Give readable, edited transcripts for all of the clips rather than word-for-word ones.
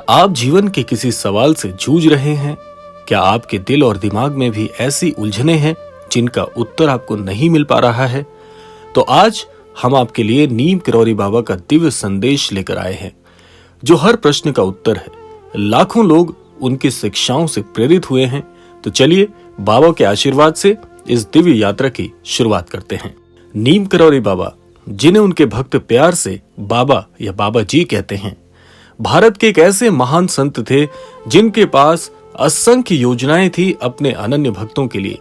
आप जीवन के किसी सवाल से जूझ रहे हैं? क्या आपके दिल और दिमाग में भी ऐसी उलझनें हैं जिनका उत्तर आपको नहीं मिल पा रहा है? तो आज हम आपके लिए नीम किरोरी बाबा का दिव्य संदेश लेकर आए हैं, जो हर प्रश्न का उत्तर है। लाखों लोग उनकी शिक्षाओं से प्रेरित हुए हैं। तो चलिए बाबा के आशीर्वाद से इस दिव्य यात्रा की शुरुआत करते हैं। नीम किरोरी बाबा, जिन्हें उनके भक्त प्यार से बाबा या बाबा जी कहते हैं, भारत के एक ऐसे महान संत थे जिनके पास असंख्य योजनाएं थी अपने अनन्य भक्तों के लिए।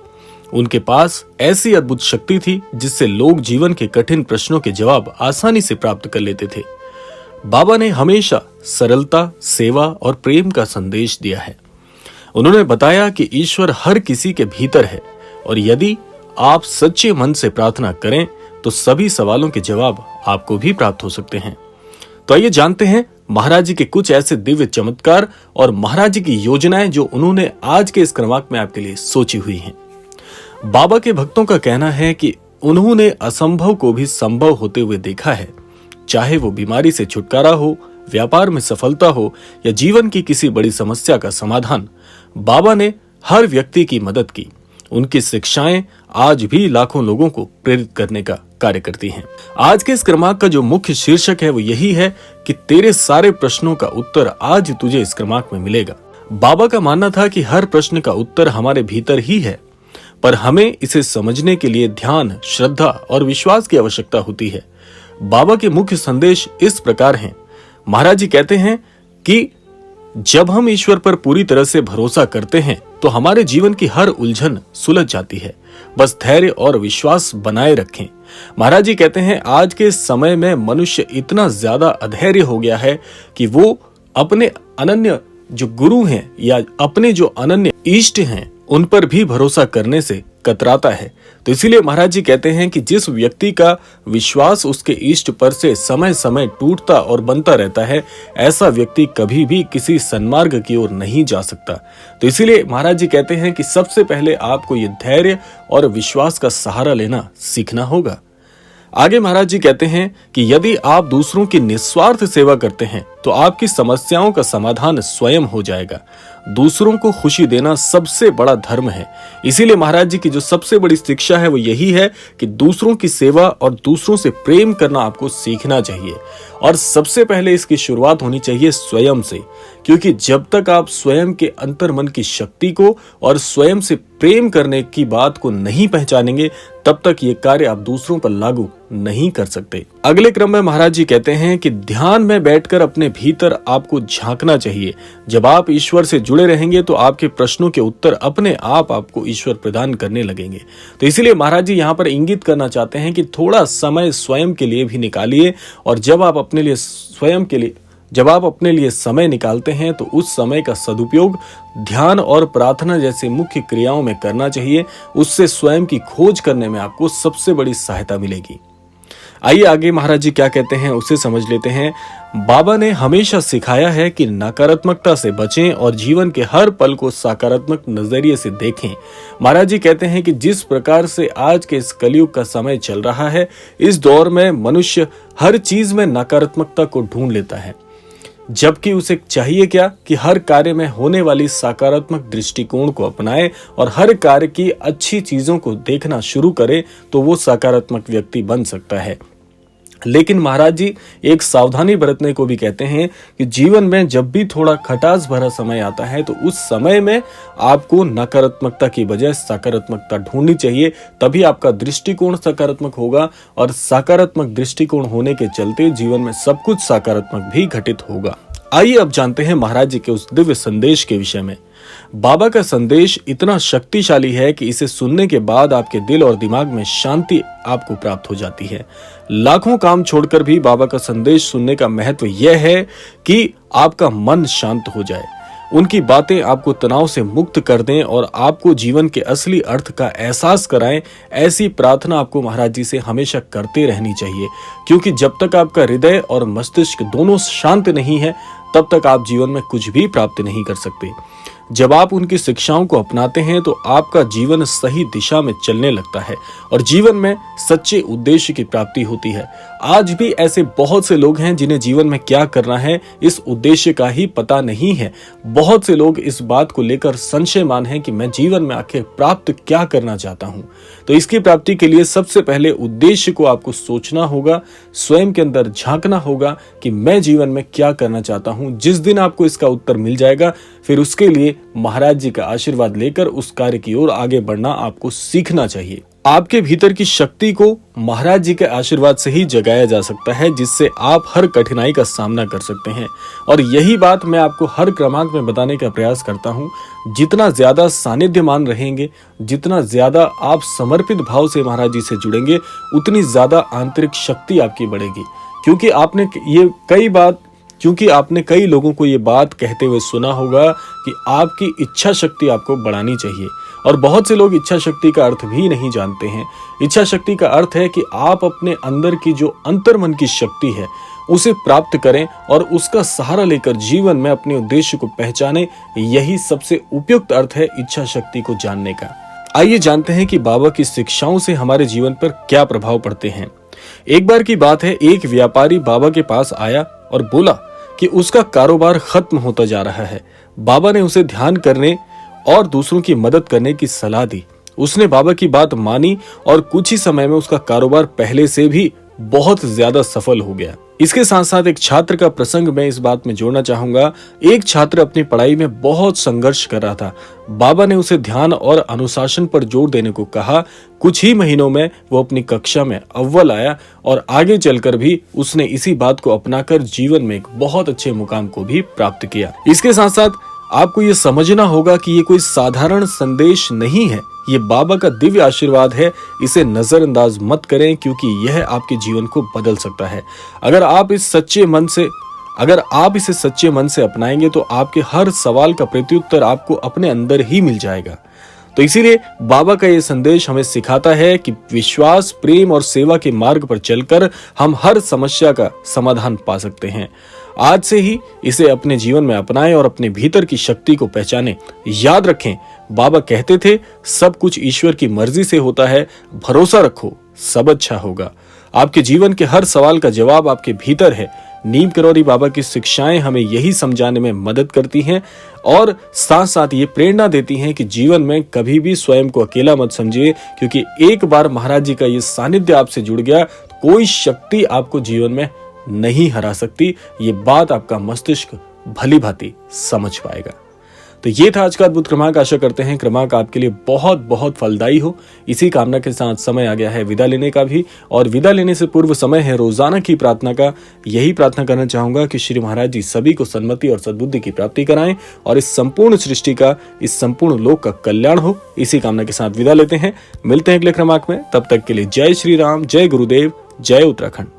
उनके पास ऐसी अद्भुत शक्ति थी जिससे लोग जीवन के कठिन प्रश्नों के जवाब आसानी से प्राप्त कर लेते थे। बाबा ने हमेशा सरलता, सेवा और प्रेम का संदेश दिया है। उन्होंने बताया कि ईश्वर हर किसी के भीतर है और यदि आप सच्चे मन से प्रार्थना करें तो सभी सवालों के जवाब आपको भी प्राप्त हो सकते हैं। तो आइए जानते हैं महाराज जी के कुछ ऐसे दिव्य चमत्कार और महाराज जी की योजनाएं जो उन्होंने आज के इस क्रमांक में आपके लिए सोची हुई हैं। बाबा के भक्तों का कहना है कि उन्होंने असंभव को भी संभव होते हुए देखा है। चाहे वो बीमारी से छुटकारा हो, व्यापार में सफलता हो या जीवन की किसी बड़ी समस्या का समाधान, बाबा ने हर व्यक्ति की मदद की। उनकी शिक्षाएं आज भी लाखों लोगों को प्रेरित करने का कार्य करती हैं। आज के इस क्रमांक का जो मुख्य शीर्षक है वो यही है कि तेरे सारे प्रश्नों का उत्तर आज तुझे इस क्रमांक में मिलेगा। बाबा का मानना था कि हर प्रश्न का उत्तर हमारे भीतर ही है, पर हमें इसे समझने के लिए ध्यान, श्रद्धा और विश्वास की आवश्यकता होती है। बाबा के मुख्य संदेश इस प्रकार हैं। महाराज जी कहते हैं कि जब हम ईश्वर पर पूरी तरह से भरोसा करते हैं तो हमारे जीवन की हर उलझन सुलझ जाती है। बस धैर्य और विश्वास बनाए रखें। महाराज जी कहते हैं आज के समय में मनुष्य इतना ज्यादा अधैर्य हो गया है कि वो अपने अनन्य जो गुरु हैं या अपने जो अनन्य इष्ट हैं उन पर भी भरोसा करने से कतराता है। तो इसीलिए महाराज जी कहते हैं कि जिस व्यक्ति का विश्वास उसके इष्ट पर से समय समय टूटता और बनता रहता है, ऐसा व्यक्ति कभी भी किसी सन्मार्ग की ओर नहीं जा सकता। तो इसीलिए महाराज जी कहते हैं कि सबसे पहले आपको ये धैर्य और विश्वास का सहारा लेना सीखना होगा। आगे महाराज जी कहते हैं कि यदि आप दूसरों की निस्वार्थ सेवा करते हैं तो आपकी समस्याओं का समाधान स्वयं हो जाएगा। दूसरों को खुशी देना सबसे बड़ा धर्म है। इसीलिए महाराज जी की जो सबसे बड़ी शिक्षा है वो यही है कि दूसरों की सेवा और दूसरों से प्रेम करना आपको सीखना चाहिए। और सबसे पहले इसकी शुरुआत होनी चाहिए स्वयं से, क्योंकि जब तक आप स्वयं के अंतर्मन की शक्ति को और स्वयं से प्रेम करने की बात को नहीं पहचानेंगे, तब तक ये कार्य आप दूसरों पर लागू नहीं कर सकते। अगले क्रम में महाराज जी कहते हैं कि ध्यान में बैठकर अपने भीतर आपको झांकना चाहिए। जब आप ईश्वर से जुड़े रहेंगे तो आपके प्रश्नों के उत्तर अपने आप आपको ईश्वर प्रदान करने लगेंगे। तो इसीलिए महाराज जी यहाँ पर इंगित करना चाहते हैं कि थोड़ा समय स्वयं के लिए भी निकालिए, और जब आप अपने लिए समय निकालते हैं तो उस समय का सदुपयोग ध्यान और प्रार्थना जैसे मुख्य क्रियाओं में करना चाहिए। उससे स्वयं की खोज करने में आपको सबसे बड़ी सहायता मिलेगी। आइए आगे महाराज जी क्या कहते हैं उसे समझ लेते हैं। बाबा ने हमेशा सिखाया है कि नकारात्मकता से बचें और जीवन के हर पल को सकारात्मक नजरिए से देखें। महाराज जी कहते हैं कि जिस प्रकार से आज के इस कलयुग का समय चल रहा है, इस दौर में मनुष्य हर चीज में नकारात्मकता को ढूंढ लेता है, जबकि उसे चाहिए क्या कि हर कार्य में होने वाली सकारात्मक दृष्टिकोण को अपनाए और हर कार्य की अच्छी चीजों को देखना शुरू करे तो वो सकारात्मक व्यक्ति बन सकता है। लेकिन महाराज जी एक सावधानी बरतने को भी कहते हैं कि जीवन में जब भी थोड़ा खटास भरा समय आता है तो उस समय में आपको नकारात्मकता की बजाय सकारात्मकता ढूंढनी चाहिए। तभी आपका दृष्टिकोण सकारात्मक होगा और सकारात्मक दृष्टिकोण होने के चलते जीवन में सब कुछ सकारात्मक भी घटित होगा। आइए अब जानते हैं महाराज जी के उस दिव्य संदेश के विषय में। बाबा का संदेश इतना शक्तिशाली है कि इसे सुनने के बाद आपके दिल और दिमाग में शांति आपको प्राप्त हो जाती है। लाखों काम छोड़कर भी बाबा का संदेश सुनने का महत्व यह है कि आपका मन शांत हो जाए। उनकी बातें आपको तनाव से मुक्त कर दें और आपको जीवन के असली अर्थ का एहसास कराएं। ऐसी प्रार्थना आपको महाराज जी से हमेशा करते रहनी चाहिए, क्योंकि जब तक आपका हृदय और मस्तिष्क दोनों शांत नहीं है तब तक आप जीवन में कुछ भी प्राप्त नहीं कर सकते। जब आप उनकी शिक्षाओं को अपनाते हैं तो आपका जीवन सही दिशा में चलने लगता है और जीवन में सच्चे उद्देश्य की प्राप्ति होती है। आज भी ऐसे बहुत से लोग हैं जिन्हें जीवन में क्या करना है इस उद्देश्य का ही पता नहीं है। बहुत से लोग इस बात को लेकर संशयमान हैं कि मैं जीवन में आखिर प्राप्त क्या करना चाहता हूं। तो इसकी प्राप्ति के लिए सबसे पहले उद्देश्य को आपको सोचना होगा, स्वयं के अंदर झांकना होगा कि मैं जीवन में क्या करना चाहता हूं। जिस दिन आपको इसका उत्तर मिल जाएगा, फिर उसके लिए महाराज जी का आशीर्वाद लेकर उस कार्य की ओर आगे बढ़ना आपको सीखना चाहिए। आपके भीतर की शक्ति को महाराज जी के आशीर्वाद से ही जगाया जा सकता है, जिससे आप हर कठिनाई का सामना कर सकते हैं। और यही बात मैं आपको हर क्रमांक में बताने का प्रयास करता हूं। जितना ज्यादा सानिध्यमान रहेंगे, जितना ज्यादा आप समर्पित भाव से महाराज जी से जुड़ेंगे, उतनी ज्यादा आंतरिक शक्ति आपकी बढ़ेगी। क्योंकि आपने कई लोगों को ये बात कहते हुए सुना होगा कि आपकी इच्छा शक्ति आपको बढ़ानी चाहिए। और बहुत से लोग इच्छा शक्ति का अर्थ भी नहीं जानते हैं। इच्छा शक्ति का अर्थ है कि आप अपने अंदर की जो अंतर्मन की शक्ति है उसे प्राप्त करें और उसका सहारा लेकर जीवन में अपने उद्देश्य को पहचानें। यही सबसे उपयुक्त अर्थ है इच्छा शक्ति को जानने का। आइए जानते हैं कि बाबा की शिक्षाओं से हमारे जीवन पर क्या प्रभाव पड़ते हैं। एक बार की बात है, एक व्यापारी बाबा के पास आया और बोला कि उसका कारोबार खत्म होता जा रहा है। बाबा ने उसे ध्यान करने और दूसरों की मदद करने की सलाह दी। उसने बाबा की बात मानी और कुछ ही समय में उसका कारोबार पहले से भी बहुत ज्यादा सफल हो गया। इसके साथ साथ एक छात्र का प्रसंग मैं इस बात में जोड़ना चाहूंगा। एक छात्र अपनी पढ़ाई में बहुत संघर्ष कर रहा था। बाबा ने उसे ध्यान और अनुशासन पर जोर देने को कहा। कुछ ही महीनों में वो अपनी कक्षा में अव्वल आया और आगे चलकर भी उसने इसी बात को अपनाकर जीवन में एक बहुत अच्छे मुकाम को भी प्राप्त किया। इसके साथ साथ आपको ये समझना होगा कि ये कोई साधारण संदेश नहीं है, ये बाबा का दिव्य आशीर्वाद है। इसे नजरअंदाज मत करें, क्योंकि यह आपके जीवन को बदल सकता है। अगर आप इसे सच्चे मन से अपनाएंगे तो आपके हर सवाल का प्रत्युत्तर आपको अपने अंदर ही मिल जाएगा। तो इसीलिए बाबा का ये संदेश हमें सिखाता है कि विश्वास, प्रेम और सेवा के मार्ग पर चलकर हम हर समस्या का समाधान पा सकते हैं। आज से ही इसे अपने जीवन में अपनाएं और अपने भीतर की शक्ति को पहचानें। याद रखें, बाबा कहते थे, सब कुछ ईश्वर की मर्जी से होता है, भरोसा रखो, सब अच्छा होगा। आपके जीवन के हर सवाल का जवाब आपके भीतर है। नीम करौरी बाबा की शिक्षाएं हमें यही समझाने में मदद करती हैं और साथ साथ ये प्रेरणा देती हैं कि जीवन में कभी भी स्वयं को अकेला मत समझिए, क्योंकि एक बार महाराज जी का ये सानिध्य आपसे जुड़ गया, कोई शक्ति आपको जीवन में नहीं हरा सकती। ये बात आपका मस्तिष्क भली भांति समझ पाएगा। तो ये था आज का अद्भुत क्रमांक। आशा करते हैं क्रमांक आपके लिए बहुत बहुत फलदायी हो। इसी कामना के साथ समय आ गया है विदा लेने का भी, और विदा लेने से पूर्व समय है रोजाना की प्रार्थना का। यही प्रार्थना करना चाहूंगा कि श्री महाराज जी सभी को सन्मति और सद्बुद्धि की प्राप्ति कराएं और इस संपूर्ण सृष्टि का, इस संपूर्ण लोक का कल्याण हो। इसी कामना के साथ विदा लेते हैं। मिलते हैं अगले क्रमांक में। तब तक के लिए जय श्री राम, जय गुरुदेव, जय उत्तराखंड।